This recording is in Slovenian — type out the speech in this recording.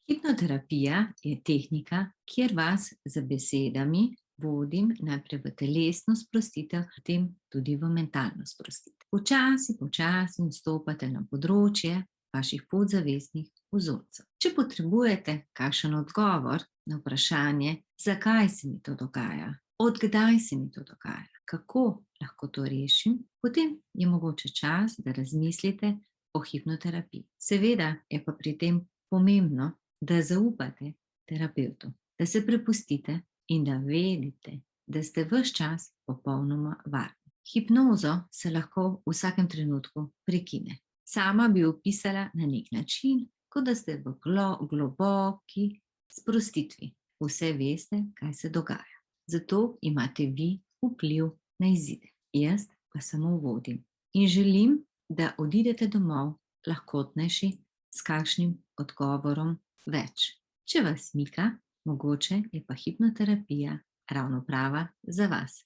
Hipnoterapija je tehnika, kjer vas z besedami vodim najprej v telesno sprostitev, potem tudi v mentalno sprostitev. Počasi, počasi vstopate na področje vaših podzavestnih vzorcev. Če potrebujete kakšen odgovor na vprašanje, zakaj se mi to dogaja, od kdaj se mi to dogaja, kako lahko to rešim, potem je mogoče čas, da razmislite o hipnoterapiji. Seveda je pa pri tem pomembno, da zaupate terapevtu, da se prepustite in da vedite, da ste ves čas popolnoma varni. Hipnozo se lahko v vsakem trenutku prekine. Sama bi opisala na nek način, kot da ste v globoki sprostitvi. Vse veste, kaj se dogaja. Zato imate vi vpliv na izide. Jaz pa samo vodim. In želim, da odidete domov lahkotnejši s kakšnim odgovorom več. Če vas mika, mogoče je pa hipnoterapija ravno prava za vas.